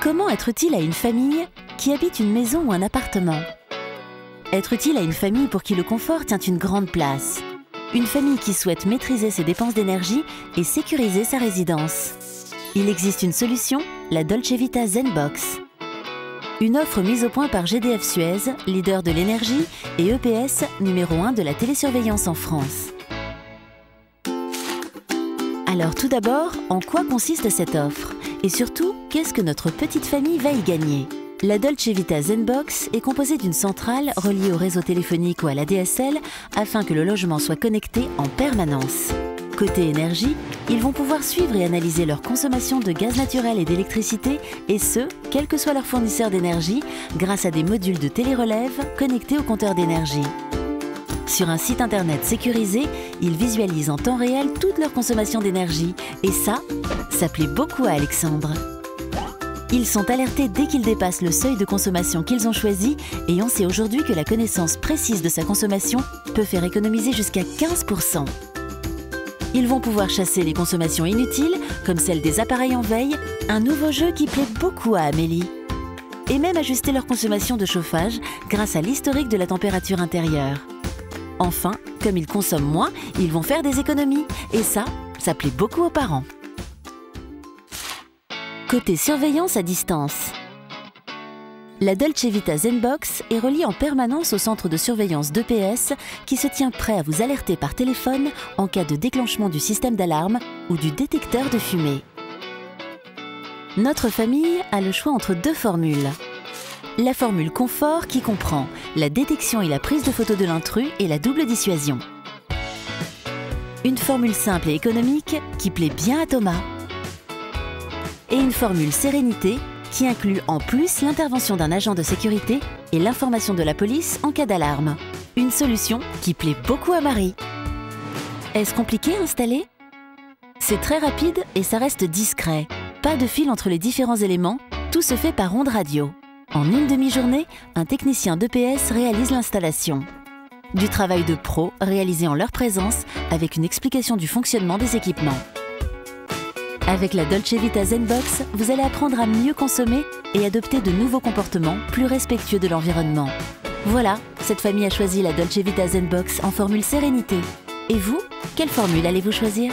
Comment être utile à une famille qui habite une maison ou un appartement? Être utile à une famille pour qui le confort tient une grande place. Une famille qui souhaite maîtriser ses dépenses d'énergie et sécuriser sa résidence. Il existe une solution, la Dolce Vita Zenbox. Une offre mise au point par GDF Suez, leader de l'énergie, et EPS, numéro 1 de la télésurveillance en France. Alors tout d'abord, en quoi consiste cette offre? Et surtout, qu'est-ce que notre petite famille va y gagner? La Dolce Vita Zenbox est composée d'une centrale reliée au réseau téléphonique ou à la DSL afin que le logement soit connecté en permanence. Côté énergie, ils vont pouvoir suivre et analyser leur consommation de gaz naturel et d'électricité, et ce, quel que soit leur fournisseur d'énergie, grâce à des modules de télérelève connectés au compteur d'énergie. Sur un site internet sécurisé, ils visualisent en temps réel toute leur consommation d'énergie. Et ça plaît beaucoup à Alexandre. Ils sont alertés dès qu'ils dépassent le seuil de consommation qu'ils ont choisi, et on sait aujourd'hui que la connaissance précise de sa consommation peut faire économiser jusqu'à 15%. Ils vont pouvoir chasser les consommations inutiles, comme celle des appareils en veille, un nouveau jeu qui plaît beaucoup à Amélie. Et même ajuster leur consommation de chauffage grâce à l'historique de la température intérieure. Enfin, comme ils consomment moins, ils vont faire des économies. Et ça plaît beaucoup aux parents. Côté surveillance à distance. La Dolce Vita Zenbox est reliée en permanence au centre de surveillance d'EPS qui se tient prêt à vous alerter par téléphone en cas de déclenchement du système d'alarme ou du détecteur de fumée. Notre famille a le choix entre deux formules. La formule confort qui comprend la détection et la prise de photo de l'intrus et la double dissuasion. Une formule simple et économique qui plaît bien à Thomas. Et une formule sérénité qui inclut en plus l'intervention d'un agent de sécurité et l'information de la police en cas d'alarme. Une solution qui plaît beaucoup à Marie. Est-ce compliqué à installer? C'est très rapide et ça reste discret. Pas de fil entre les différents éléments, tout se fait par onde radio. En une demi-journée, un technicien d'EPS réalise l'installation. Du travail de pro réalisé en leur présence avec une explication du fonctionnement des équipements. Avec la Dolce Vita Zenbox, vous allez apprendre à mieux consommer et adopter de nouveaux comportements plus respectueux de l'environnement. Voilà, cette famille a choisi la Dolce Vita Zenbox en formule sérénité. Et vous, quelle formule allez-vous choisir ?